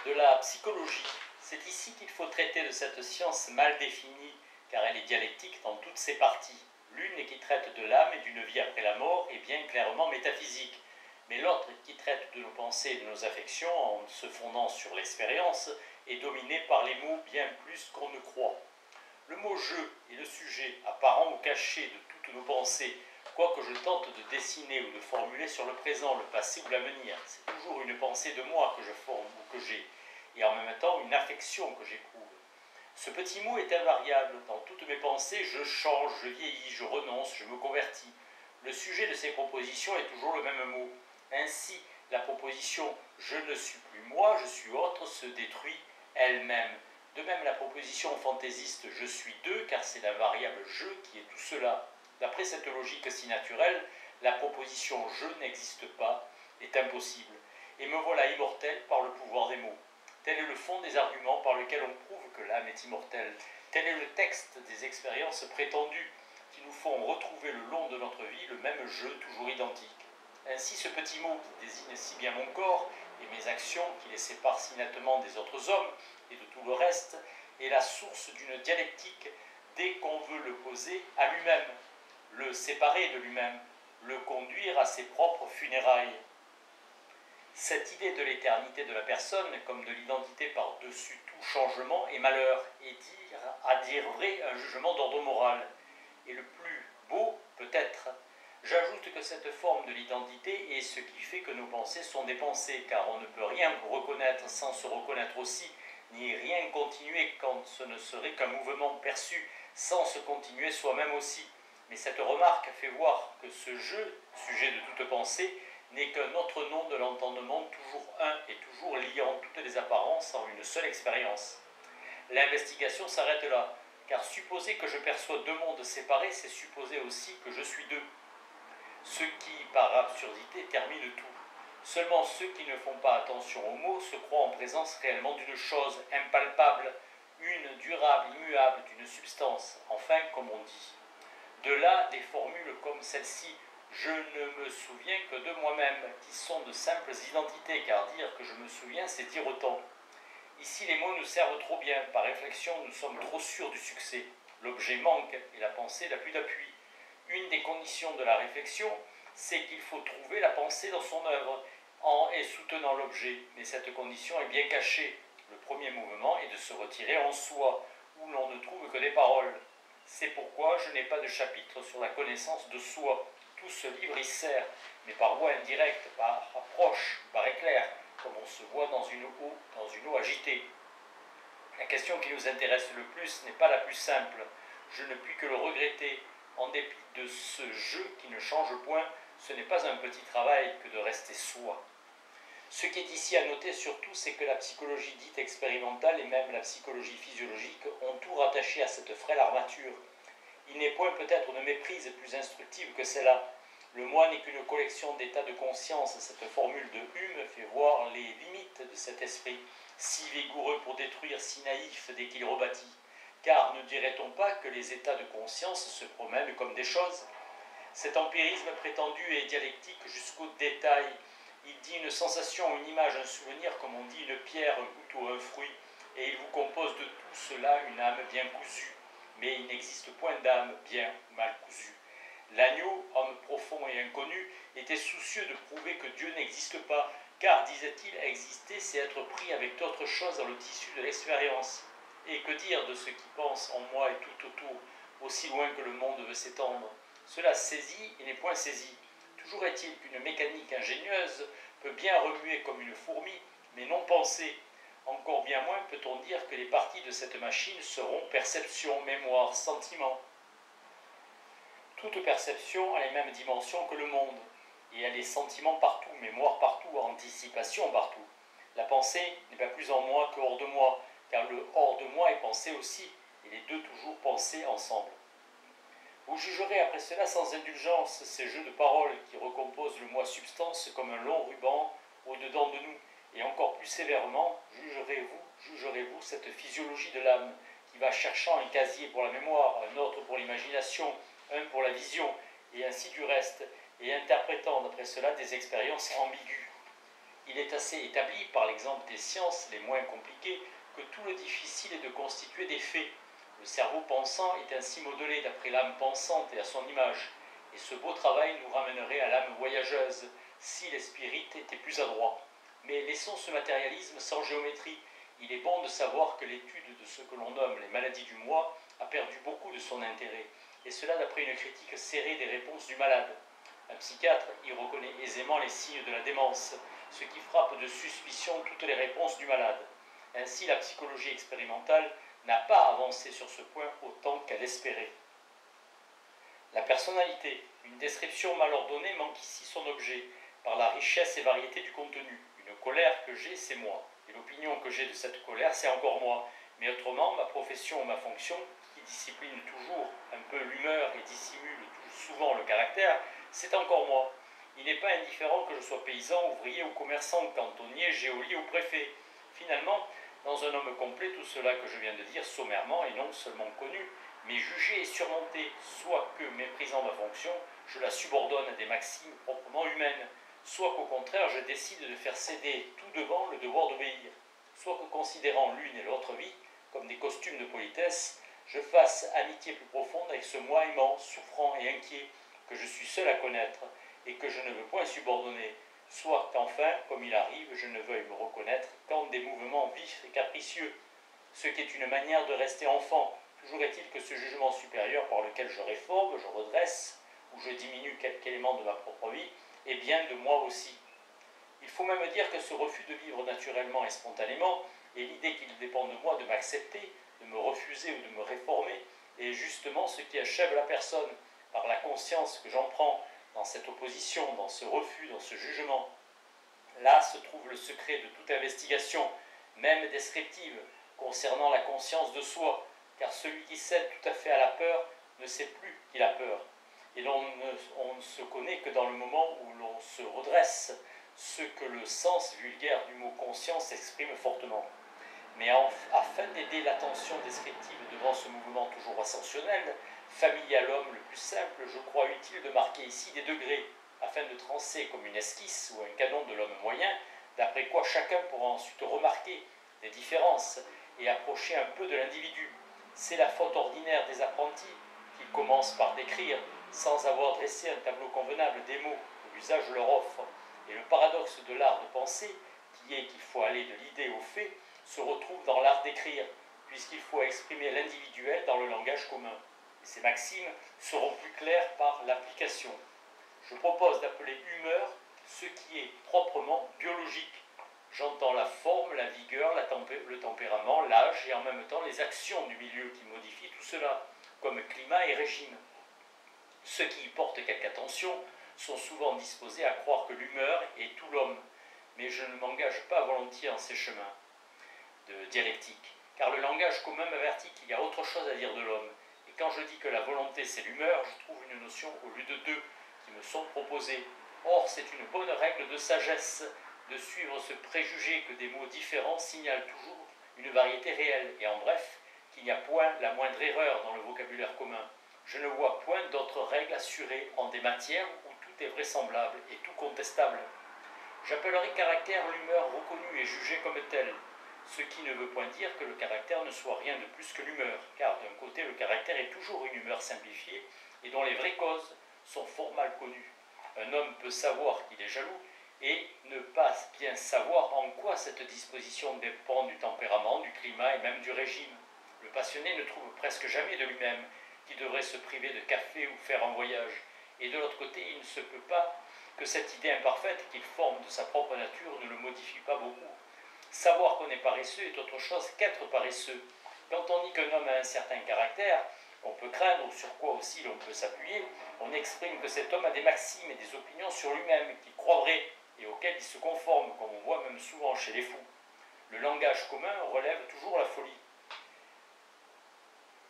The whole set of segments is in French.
de la psychologie. C'est ici qu'il faut traiter de cette science mal définie, car elle est dialectique dans toutes ses parties. L'une qui traite de l'âme et d'une vie après la mort est bien clairement métaphysique, mais l'autre qui traite de nos pensées et de nos affections en se fondant sur l'expérience est dominée par les mots bien plus qu'on ne croit. Le mot « je » est le sujet apparent ou caché de toutes nos pensées, quoi que je tente de dessiner ou de formuler sur le présent, le passé ou l'avenir. C'est toujours une pensée de moi que je forme ou que j'ai, et en même temps une affection que j'éprouve. Ce petit mot est invariable. Dans toutes mes pensées, je change, je vieillis, je renonce, je me convertis. Le sujet de ces propositions est toujours le même mot. Ainsi, la proposition « je ne suis plus moi, je suis autre » se détruit elle-même. De même, la proposition fantaisiste « je suis deux » car c'est la variable « je » qui est tout cela. D'après cette logique si naturelle, la proposition « je n'existe pas » est impossible. Et me voilà immortel par le pouvoir des mots. Tel est le fond des arguments par lesquels on prouve que l'âme est immortelle. Tel est le texte des expériences prétendues qui nous font retrouver le long de notre vie le même jeu toujours identique. Ainsi, ce petit mot qui désigne si bien mon corps et mes actions, qui les séparent si nettement des autres hommes et de tout le reste, est la source d'une dialectique dès qu'on veut le poser à lui-même, le séparer de lui-même, le conduire à ses propres funérailles. Cette idée de l'éternité de la personne, comme de l'identité par-dessus tout changement, est malheur, et à dire vrai, un jugement d'ordre moral. Et le plus beau, peut-être. J'ajoute que cette forme de l'identité est ce qui fait que nos pensées sont des pensées, car on ne peut rien reconnaître sans se reconnaître aussi, ni rien continuer quand ce ne serait qu'un mouvement perçu, sans se continuer soi-même aussi. Mais cette remarque fait voir que ce jeu, sujet de toute pensée, n'est qu'un autre nom de l'entendement toujours un et toujours liant toutes les apparences en une seule expérience. L'investigation s'arrête là, car supposer que je perçois deux mondes séparés, c'est supposer aussi que je suis deux. Ce qui, par absurdité, termine tout. Seulement ceux qui ne font pas attention aux mots se croient en présence réellement d'une chose impalpable, une durable, immuable, d'une substance, enfin, comme on dit. De là des formules comme celle-ci, je ne me souviens que de moi-même, qui sont de simples identités, car dire que je me souviens, c'est dire autant. Ici, les mots nous servent trop bien. Par réflexion, nous sommes trop sûrs du succès. L'objet manque et la pensée n'a plus d'appui. Une des conditions de la réflexion, c'est qu'il faut trouver la pensée dans son œuvre, en et soutenant l'objet. Mais cette condition est bien cachée. Le premier mouvement est de se retirer en soi, où l'on ne trouve que des paroles. C'est pourquoi je n'ai pas de chapitre sur la connaissance de soi. Tout ce livre y sert, mais par voie indirecte, par approche, par éclair, comme on se voit dans une eau agitée. La question qui nous intéresse le plus n'est pas la plus simple. Je ne puis que le regretter. En dépit de ce jeu qui ne change point, ce n'est pas un petit travail que de rester soi. Ce qui est ici à noter surtout, c'est que la psychologie dite expérimentale et même la psychologie physiologique ont tout rattaché à cette frêle armature. Il n'est point peut-être de méprise plus instructive que celle-là. Le moi n'est qu'une collection d'états de conscience. Cette formule de Hume fait voir les limites de cet esprit, si vigoureux pour détruire, si naïf dès qu'il rebâtit. Car ne dirait-on pas que les états de conscience se promènent comme des choses? Cet empirisme prétendu est dialectique jusqu'au détail. Il dit une sensation, une image, un souvenir, comme on dit une pierre, un goût ou un fruit, et il vous compose de tout cela une âme bien cousue. Mais il n'existe point d'âme bien ou mal cousue. L'agneau, homme profond et inconnu, était soucieux de prouver que Dieu n'existe pas, car, disait-il, exister, c'est être pris avec d'autres choses dans le tissu de l'expérience. Et que dire de ceux qui pensent en moi et tout autour, aussi loin que le monde veut s'étendre? Cela saisit et n'est point saisi. Toujours est-il qu'une mécanique ingénieuse peut bien remuer comme une fourmi, mais non penser. Encore bien moins peut-on dire que les parties de cette machine seront perception, mémoire, sentiment. Toute perception a les mêmes dimensions que le monde, et a les sentiments partout, mémoire partout, anticipation partout. La pensée n'est pas plus en moi que hors de moi, car le hors de moi est pensé aussi, et les deux toujours pensés ensemble. Vous jugerez après cela sans indulgence ces jeux de paroles qui recomposent le moi substance comme un long ruban au-dedans de nous, et encore plus sévèrement, jugerez-vous cette physiologie de l'âme qui va cherchant un casier pour la mémoire, un autre pour l'imagination, un pour la vision, et ainsi du reste, et interprétant d'après cela des expériences ambiguës. Il est assez établi, par l'exemple des sciences les moins compliquées, que tout le difficile est de constituer des faits. Le cerveau pensant est ainsi modelé d'après l'âme pensante et à son image, et ce beau travail nous ramènerait à l'âme voyageuse, si les spirites étaient plus adroits. Mais laissons ce matérialisme sans géométrie. Il est bon de savoir que l'étude de ce que l'on nomme les maladies du moi a perdu beaucoup de son intérêt, et cela d'après une critique serrée des réponses du malade. Un psychiatre y reconnaît aisément les signes de la démence, ce qui frappe de suspicion toutes les réponses du malade. Ainsi, la psychologie expérimentale n'a pas avancé sur ce point autant qu'elle espérait. La personnalité, une description mal ordonnée, manque ici son objet, par la richesse et variété du contenu. Une colère que j'ai, c'est moi, et l'opinion que j'ai de cette colère, c'est encore moi. Mais autrement, ma profession ou ma fonction, qui discipline toujours un peu l'humeur et dissimule souvent le caractère, c'est encore moi. Il n'est pas indifférent que je sois paysan, ouvrier ou commerçant, cantonnier, geôlier ou préfet. Finalement, dans un homme complet, tout cela que je viens de dire sommairement et non seulement connu, mais jugé et surmonté, soit que, méprisant ma fonction, je la subordonne à des maximes proprement humaines, soit qu'au contraire je décide de faire céder tout devant le devoir d'obéir, soit que considérant l'une et l'autre vie comme des costumes de politesse, je fasse amitié plus profonde avec ce moi aimant, souffrant et inquiet, que je suis seul à connaître, et que je ne veux point subordonner, soit qu'enfin, comme il arrive, je ne veuille me reconnaître qu'en des mouvements vifs et capricieux, ce qui est une manière de rester enfant. Toujours est-il que ce jugement supérieur par lequel je réforme, je redresse, ou je diminue quelque élément de ma propre vie, est bien de moi aussi. Il faut même dire que ce refus de vivre naturellement et spontanément, et l'idée qu'il dépend de moi de m'accepter, de me refuser ou de me réformer, est justement ce qui achève la personne, par la conscience que j'en prends dans cette opposition, dans ce refus, dans ce jugement. Là se trouve le secret de toute investigation, même descriptive, concernant la conscience de soi, car celui qui cède tout à fait à la peur ne sait plus qu'il a peur. Et on ne se connaît que dans le moment où l'on se redresse, ce que le sens vulgaire du mot conscience exprime fortement. Mais afin d'aider l'attention descriptive devant ce mouvement toujours ascensionnel, familier à l'homme le plus simple, je crois utile de marquer ici des degrés, afin de tracer comme une esquisse ou un canon de l'homme moyen, d'après quoi chacun pourra ensuite remarquer des différences et approcher un peu de l'individu. C'est la faute ordinaire des apprentis qui commencent par décrire, sans avoir dressé un tableau convenable des mots que l'usage leur offre. Et le paradoxe de l'art de penser, qui est qu'il faut aller de l'idée au fait, se retrouve dans l'art d'écrire, puisqu'il faut exprimer l'individuel dans le langage commun. Et ces maximes seront plus claires par l'application. Je propose d'appeler humeur ce qui est proprement biologique. J'entends la forme, la vigueur, le tempérament, l'âge et en même temps les actions du milieu qui modifient tout cela, comme climat et régime. Ceux qui y portent quelque attention sont souvent disposés à croire que l'humeur est tout l'homme, mais je ne m'engage pas volontiers en ces chemins de dialectique, car le langage commun m'avertit qu'il y a autre chose à dire de l'homme, et quand je dis que la volonté c'est l'humeur, je trouve une notion au lieu de deux qui me sont proposées. Or, c'est une bonne règle de sagesse de suivre ce préjugé que des mots différents signalent toujours une variété réelle, et en bref, qu'il n'y a point la moindre erreur dans le vocabulaire commun. Je ne vois point d'autres règles assurées en des matières où tout est vraisemblable et tout contestable. J'appellerai caractère l'humeur reconnue et jugée comme telle, ce qui ne veut point dire que le caractère ne soit rien de plus que l'humeur, car d'un côté le caractère est toujours une humeur simplifiée et dont les vraies causes sont fort mal connues. Un homme peut savoir qu'il est jaloux et ne pas bien savoir en quoi cette disposition dépend du tempérament, du climat et même du régime. Le passionné ne trouve presque jamais de lui-même qui devrait se priver de café ou faire un voyage, et de l'autre côté il ne se peut pas que cette idée imparfaite qu'il forme de sa propre nature ne le modifie pas beaucoup. Savoir qu'on est paresseux est autre chose qu'être paresseux. Quand on dit qu'un homme a un certain caractère, qu'on peut craindre ou sur quoi aussi l'on peut s'appuyer, on exprime que cet homme a des maximes et des opinions sur lui-même, qu'il croit vraies et auxquelles il se conforme, comme on voit même souvent chez les fous. Le langage commun relève toujours la folie,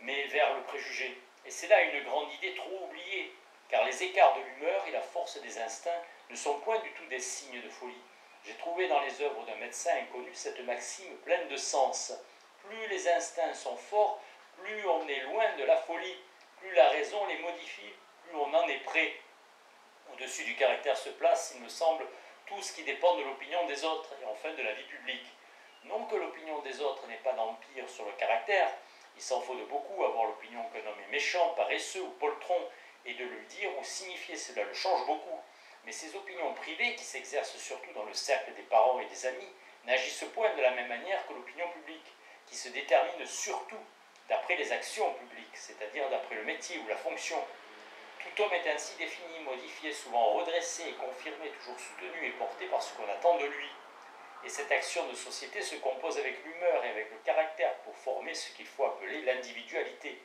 mais vers le préjugé. Et c'est là une grande idée trop oubliée, car les écarts de l'humeur et la force des instincts ne sont point du tout des signes de folie. J'ai trouvé dans les œuvres d'un médecin inconnu cette maxime pleine de sens. Plus les instincts sont forts, plus on est loin de la folie, plus la raison les modifie, plus on en est près. Au-dessus du caractère se place, il me semble, tout ce qui dépend de l'opinion des autres et enfin de la vie publique. Non que l'opinion des autres n'ait pas d'empire sur le caractère, il s'en faut de beaucoup avoir l'opinion qu'un homme est méchant, paresseux ou poltron, et de le dire ou signifier cela le change beaucoup. Mais ces opinions privées, qui s'exercent surtout dans le cercle des parents et des amis, n'agissent point de la même manière que l'opinion publique, qui se détermine surtout d'après les actions publiques, c'est-à-dire d'après le métier ou la fonction. Tout homme est ainsi défini, modifié, souvent redressé et confirmé, toujours soutenu et porté par ce qu'on attend de lui. Et cette action de société se compose avec l'humeur et avec le caractère pour former ce qu'il faut appeler l'individualité.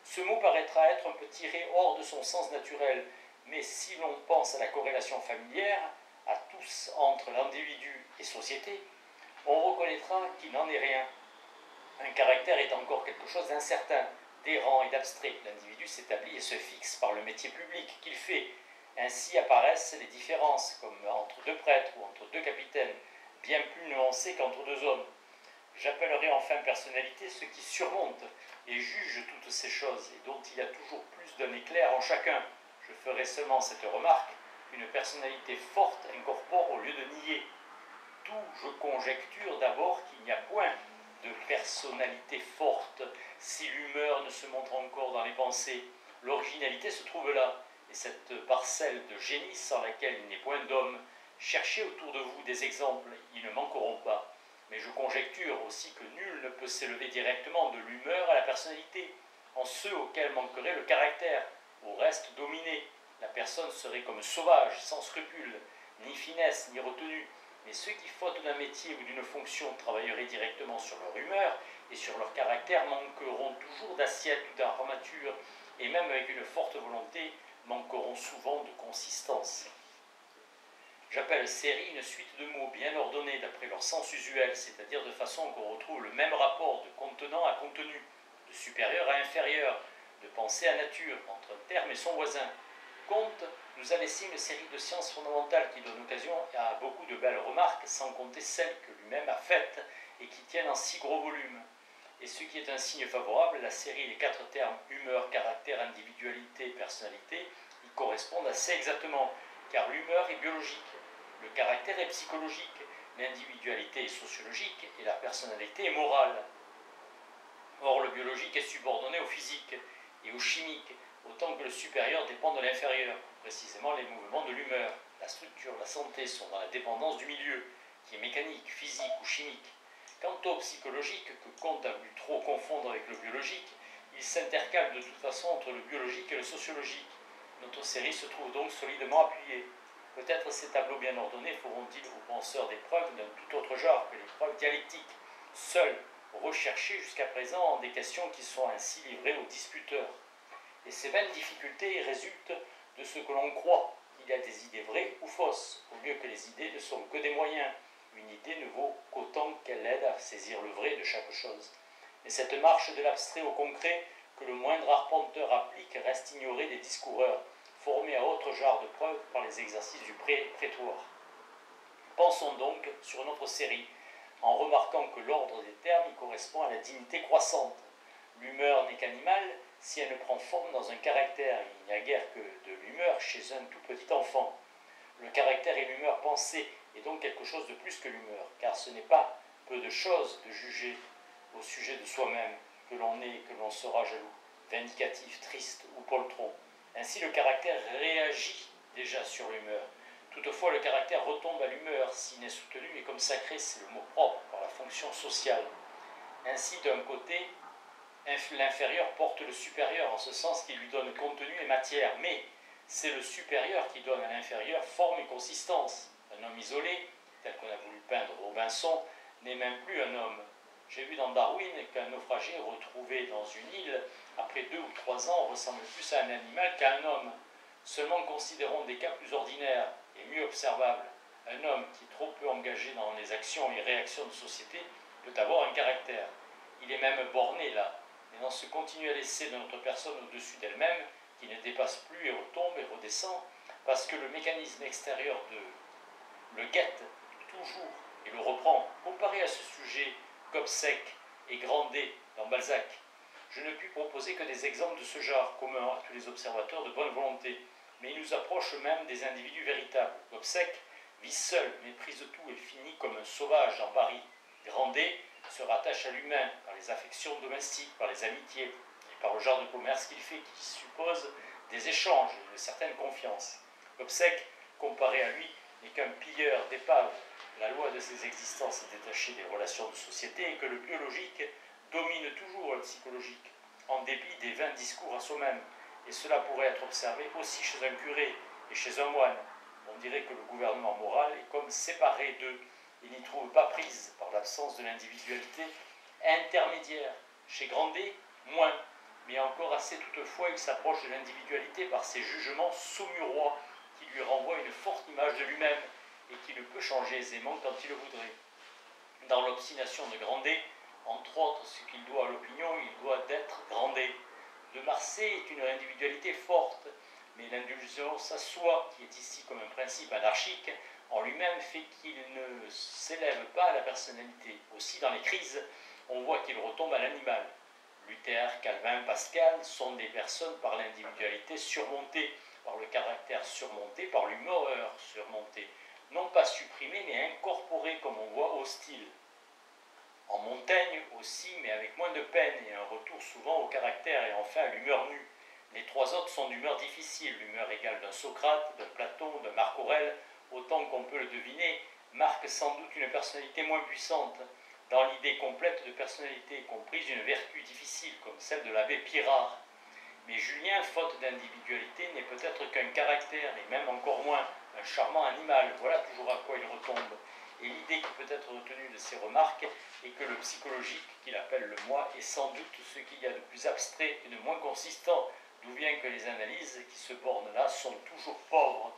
Ce mot paraîtra être un peu tiré hors de son sens naturel, mais si l'on pense à la corrélation familière, à tous entre l'individu et société, on reconnaîtra qu'il n'en est rien. Un caractère est encore quelque chose d'incertain, d'errant et d'abstrait. L'individu s'établit et se fixe par le métier public qu'il fait. Ainsi apparaissent les différences, comme entre deux prêtres ou entre deux capitaines, bien plus nuancées qu'entre deux hommes. J'appellerai enfin personnalité ce qui surmonte et juge toutes ces choses et dont il y a toujours plus d'un éclair en chacun. Je ferai seulement cette remarque: une personnalité forte incorpore au lieu de nier. D'où je conjecture d'abord qu'il n'y a point de personnalité forte si l'humeur ne se montre encore dans les pensées. L'originalité se trouve là, et cette parcelle de génie sans laquelle il n'est point d'homme. Cherchez autour de vous des exemples, ils ne manqueront pas. Mais je conjecture aussi que nul ne peut s'élever directement de l'humeur à la personnalité, en ceux auxquels manquerait le caractère. Au reste, dominé, la personne serait comme sauvage, sans scrupules, ni finesse, ni retenue. Mais ceux qui, faute d'un métier ou d'une fonction, travailleraient directement sur leur humeur et sur leur caractère manqueront toujours d'assiette ou d'armature, et même avec une forte volonté, manqueront souvent de consistance. J'appelle série une suite de mots bien ordonnés d'après leur sens usuel, c'est-à-dire de façon qu'on retrouve le même rapport de contenant à contenu, de supérieur à inférieur, de pensée à nature, entre un terme et son voisin. Comte nous a laissé une série de sciences fondamentales qui donnent occasion à beaucoup de belles remarques, sans compter celles que lui-même a faites et qui tiennent en si gros volume. Et ce qui est un signe favorable, la série des 4 termes humeur, caractère, individualité, personnalité y correspondent assez exactement, car l'humeur est biologique, le caractère est psychologique, l'individualité est sociologique et la personnalité est morale. Or, le biologique est subordonné au physique et au chimique, autant que le supérieur dépend de l'inférieur, précisément les mouvements de l'humeur. La structure, la santé sont dans la dépendance du milieu, qui est mécanique, physique ou chimique. Quant au psychologique, que Comte a voulu trop confondre avec le biologique, il s'intercale de toute façon entre le biologique et le sociologique. Notre série se trouve donc solidement appuyée. Peut-être ces tableaux bien ordonnés feront-ils aux penseurs des preuves d'un tout autre genre que les preuves dialectiques, seules recherchées jusqu'à présent des questions qui sont ainsi livrées aux disputeurs. Et ces vaines difficultés résultent de ce que l'on croit, qu'il y a des idées vraies ou fausses, au lieu que les idées ne sont que des moyens. Une idée ne vaut qu'autant qu'elle aide à saisir le vrai de chaque chose. Et cette marche de l'abstrait au concret que le moindre arpenteur applique reste ignorée des discoureurs, formés à autre genre de preuves par les exercices du prétoire. Pensons donc sur notre série, en remarquant que l'ordre des termes y correspond à la dignité croissante. L'humeur n'est qu'animale si elle ne prend forme dans un caractère. Il n'y a guère que de l'humeur chez un tout petit enfant. Le caractère et l'humeur pensée est donc quelque chose de plus que l'humeur, car ce n'est pas peu de choses de juger au sujet de soi-même que l'on est, que l'on sera jaloux, vindicatif, triste ou poltron. Ainsi le caractère réagit déjà sur l'humeur. Toutefois le caractère retombe à l'humeur s'il n'est soutenu et comme sacré, c'est le mot propre, par la fonction sociale. Ainsi d'un côté, l'inférieur porte le supérieur en ce sens qu'il lui donne contenu et matière, mais c'est le supérieur qui donne à l'inférieur forme et consistance. Un homme isolé, tel qu'on a voulu peindre Robinson, n'est même plus un homme. J'ai vu dans Darwin qu'un naufragé retrouvé dans une île, après 2 ou 3 ans, ressemble plus à un animal qu'à un homme. Seulement considérons des cas plus ordinaires et mieux observables. Un homme qui est trop peu engagé dans les actions et réactions de société peut avoir un caractère. Il est même borné là, mais dans ce continu à laisser de notre personne au-dessus d'elle-même, qui ne dépasse plus et retombe et redescend, parce que le mécanisme extérieur le guette toujours et le reprend. Comparé à ce sujet, Gobseck et Grandet dans Balzac, je ne puis proposer que des exemples de ce genre, communs à tous les observateurs de bonne volonté, mais ils nous approchent même des individus véritables. Gobseck vit seul, méprise tout et finit comme un sauvage dans Paris. Grandet se rattache à l'humain par les affections domestiques, par les amitiés et par le genre de commerce qu'il fait, qui suppose des échanges et une certaine confiance. Gobseck, comparé à lui, n'est qu'un pilleur d'épave. La loi de ses existences est détachée des relations de société et que le biologique domine toujours le psychologique, en dépit des vains discours à soi-même. Et cela pourrait être observé aussi chez un curé et chez un moine. On dirait que le gouvernement moral est comme séparé d'eux. Il n'y trouve pas prise par l'absence de l'individualité intermédiaire. Chez Grandet, moins, mais encore assez toutefois, il s'approche de l'individualité par ses jugements saumurois qui lui renvoient une forte image de lui-même et qui ne peut changer aisément quand il le voudrait. Dans l'obstination de Grandet, entre autres, ce qu'il doit à l'opinion, il doit d'être Grandet. De Marsay est une individualité forte, mais l'indulgence à soi, qui est ici comme un principe anarchique, en lui-même fait qu'il ne s'élève pas à la personnalité. Aussi, dans les crises, on voit qu'il retombe à l'animal. Luther, Calvin, Pascal sont des personnes par l'individualité surmontée, par le caractère surmonté, par l'humeur surmontée. Non pas supprimée, mais incorporée, comme on voit, au style. En Montaigne aussi, mais avec moins de peine et un retour souvent au caractère et enfin à l'humeur nue. Les trois autres sont d'humeur difficile, l'humeur égale d'un Socrate, d'un Platon, d'un Marc Aurèle, autant qu'on peut le deviner, marque sans doute une personnalité moins puissante, dans l'idée complète de personnalité, comprise une vertu difficile, comme celle de l'abbé Pirard. Mais Julien, faute d'individualité, n'est peut-être qu'un caractère, et même encore moins, un charmant animal. Voilà toujours à quoi il retombe. Et l'idée qui peut être retenue de ces remarques est que le psychologique, qu'il appelle le moi, est sans doute ce qu'il y a de plus abstrait et de moins consistant, d'où vient que les analyses qui se bornent là sont toujours pauvres.